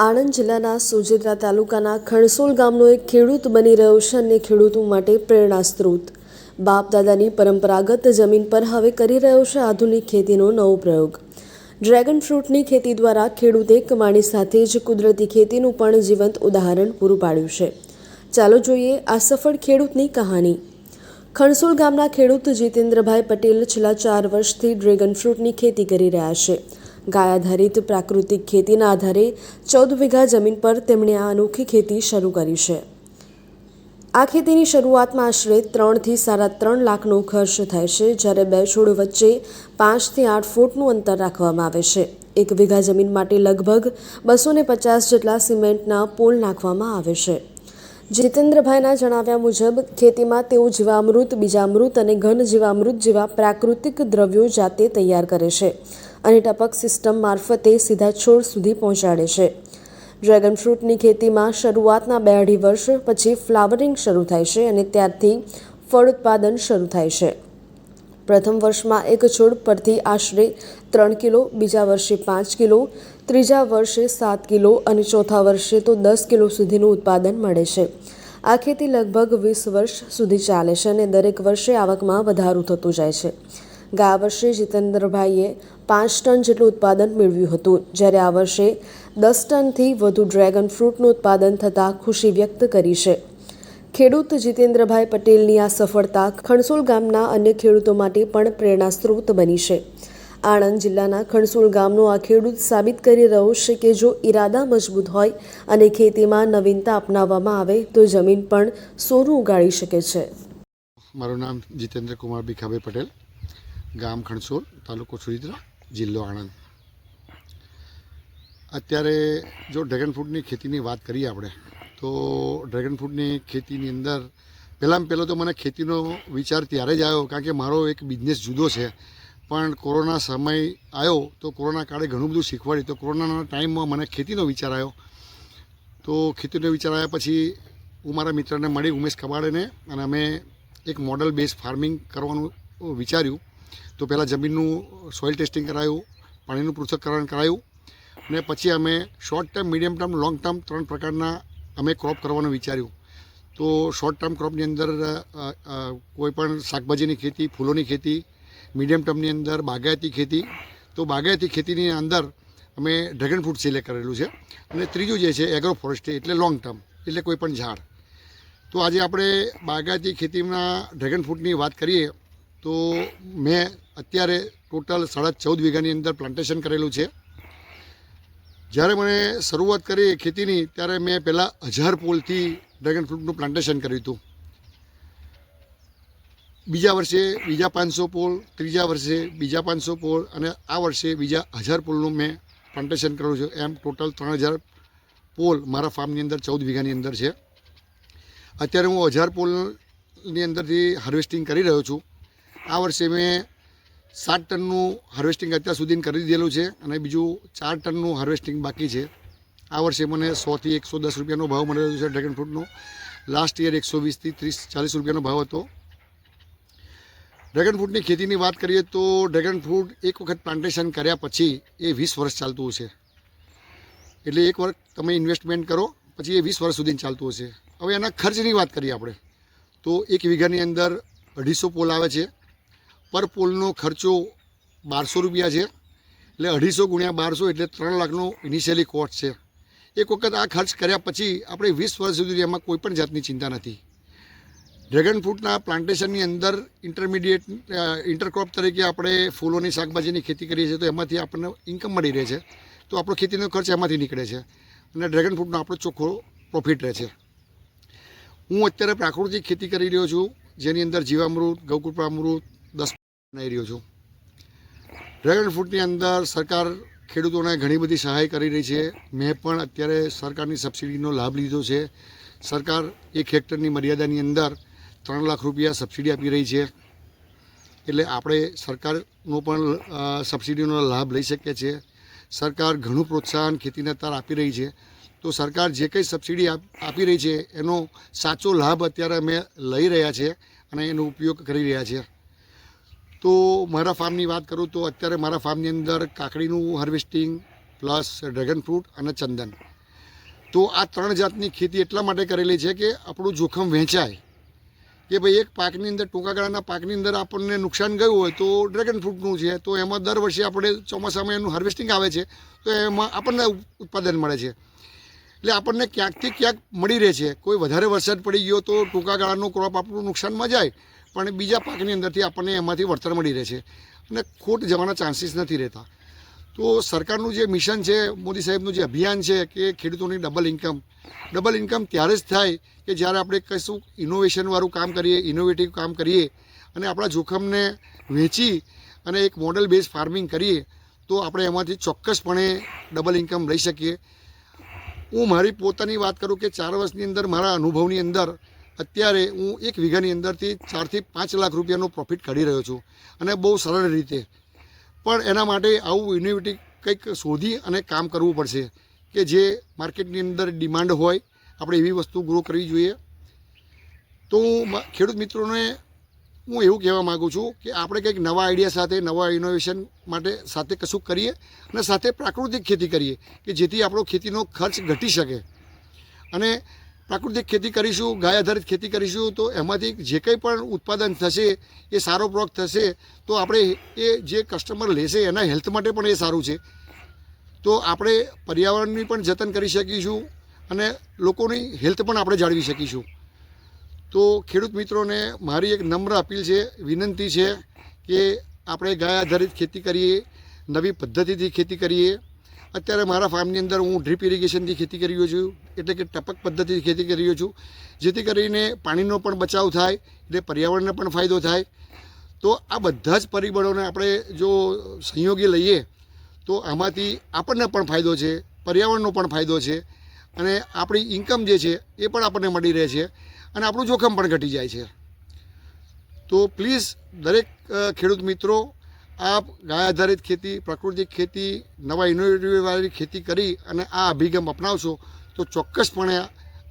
આણંદ જિલ્લાના સોજિત્રા તાલુકાના ખણસોલ ગામનો એક ખેડૂત બની રહ્યો છે અને ખેડૂતો માટે પ્રેરણા સ્ત્રોત. બાપ દાદાની પરંપરાગત જમીન પર હવે કરી રહ્યો છે આધુનિક ખેતીનો નવો પ્રયોગ. ડ્રેગન ફ્રૂટની ખેતી દ્વારા ખેડૂતે કમાણી સાથે જ કુદરતી ખેતીનું પણ જીવંત ઉદાહરણ પૂરું પાડ્યું છે. ચાલો જોઈએ આ સફળ ખેડૂતની કહાની. ખણસોલ ગામના ખેડૂત જીતેન્દ્રભાઈ પટેલ છેલ્લા 4 વર્ષથી ડ્રેગન ફ્રૂટની ખેતી કરી રહ્યા છે. ગાય આધારિત પ્રાકૃતિક ખેતીના આધારે 14 વીઘા જમીન પર તેમણે આ અનોખી ખેતી શરૂ કરી છે. આ ખેતીની શરૂઆતમાં આશરે 3 થી 3.5 લાખનો ખર્ચ થાય છે, જ્યારે 2 છોડ વચ્ચે 5 થી 8 ફૂટનું અંતર રાખવામાં આવે છે. 1 વીઘા જમીન માટે લગભગ 250 જેટલા સિમેન્ટના પોલ નાખવામાં આવે છે. જીતેન્દ્રભાઈના જણાવ્યા મુજબ ખેતીમાં તેઓ જીવામૃત, બીજામૃત અને ઘન જીવામૃત જેવા પ્રાકૃતિક દ્રવ્યો જાતે તૈયાર કરે છે અને ટપક સિસ્ટમ મારફતે સીધા છોડ સુધી પહોંચાડે છે. ડ્રેગન ફ્રૂટની ખેતીમાં શરૂઆતના 2-2.5 વર્ષ પછી ફ્લાવરિંગ શરૂ થાય છે અને ત્યારથી ફળ ઉત્પાદન શરૂ થાય છે. પ્રથમ વર્ષમાં એક છોડ પરથી આશરે 3 કિલો, બીજા વર્ષે 5 કિલો, ત્રીજા વર્ષે 7 કિલો અને ચોથા વર્ષે તો 10 કિલો સુધીનું ઉત્પાદન મળે છે. આ ખેતી લગભગ 20 વર્ષ સુધી ચાલે છે અને દરેક વર્ષે આવકમાં વધારો થતો જાય છે. ગયા વર્ષે જીતેન્દ્રભાઈએ 5 ટન જેટલું ઉત્પાદન મેળવ્યું હતું, જ્યારે આ વર્ષે 10 ટનથી વધુ ડ્રેગન ફ્રૂટનું ઉત્પાદન થતાં ખુશી વ્યક્ત કરી છે. ખેડૂત જીતેન્દ્રભાઈ પટેલની આ સફળતા ખણસોલ ગામના અન્ય ખેડૂતો માટે પણ પ્રેરણા સ્ત્રોત બની છે. આણંદ જિલ્લાના ખણસોલ ગામનો આ ખેડૂત સાબિત કરી રહ્યો છે કે જો ઈરાદા મજબૂત હોય અને ખેતીમાં નવીનતા અપનાવવામાં આવે તો જમીન પણ સોનું ઉગાડી શકે છે. મારું નામ જીતેન્દ્ર કુમાર ભીખાભાઈ પટેલ, ગામ ખણસોલ, તાલુકો સોજિત્રા, જિલ્લો આણંદ. અત્યારે જો ડ્રેગન ફ્રૂટની ખેતીની વાત કરીએ આપણે તો ડ્રેગન ફ્રૂટની ખેતીની અંદર પહેલો તો મને ખેતીનો વિચાર ત્યારે જ આવ્યો, કારણ કે મારો એક બિઝનેસ જુદો છે. પણ કોરોના સમય આવ્યો તો કોરોના કાળે ઘણું બધું શીખવાડ્યું. તો કોરોનાના ટાઈમમાં મને ખેતીનો વિચાર આવ્યો. તો ખેતીનો વિચાર આવ્યા પછી હું મારા મિત્રને મળી, ઉમેશ કબાડેને, અને અમે એક મોડલ બેઝ ફાર્મિંગ કરવાનું વિચાર્યું. તો પહેલાં જમીનનું સોઇલ ટેસ્ટિંગ કરાયું, પાણીનું પૃથ્થકરણ કરાયું, અને પછી અમે short term, medium term, long term 3 પ્રકારના અમે ક્રોપ કરવાનું વિચાર્યું. તો શોર્ટ ટર્મ ક્રોપની અંદર કોઈપણ શાકભાજીની ખેતી, ફૂલોની ખેતી, મીડિયમ ટર્મની અંદર બાગાયતી ખેતી. તો બાગાયતી ખેતીની અંદર અમે ડ્રેગન ફ્રૂટ સિલેક્ટ કરેલું છે. અને ત્રીજું જે છે એગ્રો ફોરેસ્ટ્રી, એટલે લોંગ ટર્મ, એટલે કોઈપણ ઝાડ. તો આજે આપણે બાગાયતી ખેતીમાં ડ્રેગન ફ્રૂટની વાત કરીએ તો મેં અત્યારે ટોટલ 14.5 વીઘાની અંદર પ્લાન્ટેશન કરેલું છે. જ્યારે મને શરૂઆત કરી ખેતીની ત્યારે મેં પહેલાં 1000 પોલથી ડ્રેગન ફ્રૂટનું પ્લાન્ટેશન કર્યું હતું. બીજા વર્ષે બીજા 500 પોલ, ત્રીજા વર્ષે બીજા 500 પોલ, અને આ વર્ષે બીજા 1000 પોલનું મેં પ્લાન્ટેશન કર્યું છે. એમ ટોટલ 3000 પોલ મારા ફાર્મની અંદર 14 વીઘાની અંદર છે. અત્યારે હું 1000 પોલની અંદરથી હાર્વેસ્ટિંગ કરી રહ્યો છું. આ વર્ષે મેં 7 ટનનું હાર્વેસ્ટિંગ અત્યાર સુધી કરી દીધેલું છે અને બીજું 4 ટનનું હાર્વેસ્ટિંગ બાકી છે. આ વર્ષે મને 100 થી 110 રૂપિયાનો ભાવ મળેલો છે ડ્રેગન ફ્રૂટનો. લાસ્ટ યર 120 થી 30-40 રૂપિયાનો ભાવ હતો. ડ્રેગન ફ્રૂટની ખેતીની વાત કરીએ તો ડ્રેગન ફ્રૂટ એક વખત પ્લાન્ટેશન કર્યા પછી એ 20 વર્ષ ચાલતું હશે. એટલે એક વર્ષ તમે ઇન્વેસ્ટમેન્ટ કરો પછી એ 20 વર્ષ સુધી ચાલતું હશે. હવે એના ખર્ચની વાત કરીએ આપણે તો 1 વીઘાની અંદર 250 પોલ આવે છે. પર પોલનો ખર્ચો 1200 રૂપિયા છે. એટલે 250 ગુણ્યા 1200 એટલે 3 લાખનો ઇનિશિયલી કોસ્ટ છે. એક વખત આ ખર્ચ કર્યા પછી આપણે 20 વર્ષ સુધી એમાં કોઈ પણ જાતની ચિંતા નથી. ડ્રેગન ફ્રૂટના પ્લાન્ટેશનની અંદર ઇન્ટરક્રોપ તરીકે આપણે ફૂલોની, શાકભાજીની ખેતી કરીએ છીએ તો એમાંથી આપણને ઇન્કમ મળી રહે છે. તો આપણો ખેતીનો ખર્ચ એમાંથી નીકળે છે અને ડ્રેગન ફ્રૂટનો આપણો ચોખ્ખો પ્રોફિટ રહે છે. હું અત્યારે પ્રાકૃતિક ખેતી કરી રહ્યો છું, જેની અંદર જીવામૃત, ગૌકૃપામૃત 10 બનાવી રહ્યો છું. ડ્રેગન ફ્રૂટની અંદર સરકાર ખેડૂતોને ઘણી બધી સહાય કરી રહી છે. મેં પણ અત્યારે સરકારની સબસિડીનો લાભ લીધો છે. સરકાર 1 હેક્ટરની મર્યાદાની અંદર 3 લાખ રૂપિયા સબસિડી આપી રહી છે. એટલે આપણે સરકારનો પણ સબસિડીનો લાભ લઈ શકીએ છીએ. સરકાર ઘણું પ્રોત્સાહન ખેતીને અત્યારે આપી રહી છે. તો સરકાર જે કંઈ સબસિડી આપી રહી છે એનો સાચો લાભ અત્યારે અમે લઈ રહ્યા છીએ અને એનો ઉપયોગ કરી રહ્યા છીએ. તો મારા ફાર્મની વાત કરું તો અત્યારે મારા ફાર્મની અંદર કાકડીનું હાર્વેસ્ટિંગ પ્લસ ડ્રેગન ફ્રૂટ અને ચંદન તો આ 3 જાતની ખેતી એટલા માટે કરેલી છે કે આપણું જોખમ વહેંચાય, કે ભાઈ એક પાકની અંદર ટૂંકા ગાળાના પાકની અંદર આપણને નુકસાન ગયું હોય તો ડ્રેગન ફ્રૂટનું છે, તો એમાં દર વર્ષે આપણે ચોમાસામાં એનું હાર્વેસ્ટિંગ આવે છે, તો એમાં આપણને ઉત્પાદન મળે છે. એટલે આપણને ક્યાંકથી ક્યાંક મળી રહે છે. કોઈ વધારે વરસાદ પડી ગયો તો ટૂંકા ગાળાનું ક્રોપ આપણું નુકસાનમાં જાય, પણ બીજા પાકની અંદરથી આપણને એમાંથી વળતર મળી રહે છે અને ખોટ જવાના ચાન્સીસ નથી રહેતા. તો સરકારનું જે મિશન છે, મોદી સાહેબનું જે અભિયાન છે કે ખેડૂતોની ડબલ ઇન્કમ ત્યારે જ થાય કે જ્યારે આપણે કશું ઇનોવેશનવાળું કામ કરીએ, ઇનોવેટિવ કામ કરીએ અને આપણા જોખમને વેચી અને એક મોડલ બેઝ ફાર્મિંગ કરીએ તો આપણે એમાંથી ચોક્કસપણે ડબલ ઇન્કમ લઈ શકીએ. હું મારી પોતાની વાત કરું કે 4 વર્ષની અંદર મારા અનુભવની અંદર અત્યારે હું 1 વીઘાની અંદરથી 4 થી 5 લાખ રૂપિયાનો પ્રોફિટ કાઢી રહ્યો છું, અને બહુ સરળ રીતે. પણ એના માટે આવું ઇનોવેટિવ કંઈક શોધી અને કામ કરવું પડશે કે જે માર્કેટની અંદર ડિમાન્ડ હોય, આપણે એવી વસ્તુ ગ્રો કરવી જોઈએ. તો હું ખેડૂત મિત્રોને હું એવું કહેવા માગું છું કે આપણે કંઈક નવા આઈડિયા સાથે, નવા ઇનોવેશન માટે સાથે કશું કરીએ અને સાથે પ્રાકૃતિક ખેતી કરીએ કે જેથી આપણો ખેતીનો ખર્ચ ઘટી શકે. અને પ્રાકૃતિક ખેતી કરીશું, ગાય આધારિત ખેતી કરીશું તો એમાંથી જે કંઈ પણ ઉત્પાદન થશે એ સારો પ્રોડક્ટ થશે તો આપણે એ જે કસ્ટમર લેશે એના હેલ્થ માટે પણ એ સારું છે. તો આપણે પર્યાવરણની પણ જતન કરી શકીશું અને લોકોની હેલ્થ પણ આપણે જાળવી શકીશું. તો ખેડૂત મિત્રોને મારી એક નમ્ર અપીલ છે, વિનંતી છે કે આપણે ગાય આધારિત ખેતી કરીએ, નવી પદ્ધતિથી ખેતી કરીએ. અત્યારે મારા ફાર્મની અંદર હું ડ્રીપ ઇરિગેશનથી ખેતી કરી રહ્યો છું, એટલે કે ટપક પદ્ધતિથી ખેતી કરી રહ્યો છું, જેથી કરીને પાણીનો પણ બચાવ થાય, એટલે પર્યાવરણને પણ ફાયદો થાય. તો આ બધા જ પરિબળોને આપણે જો સંયોગી લઈએ તો આમાંથી આપણને પણ ફાયદો છે, પર્યાવરણનો પણ ફાયદો છે, અને આપણી ઇન્કમ જે છે એ પણ આપણને મળી રહે છે અને આપણું જોખમ પણ ઘટી જાય છે. તો પ્લીઝ દરેક ખેડૂત મિત્રો આપ ગાય આધારિત ખેતી, પ્રાકૃતિક ખેતી, નવા ઇનોવેટિવવાળી ખેતી કરી અને આ અભિગમ અપનાવશો તો ચોક્કસપણે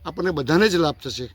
આપણને બધાને જ લાભ થશે.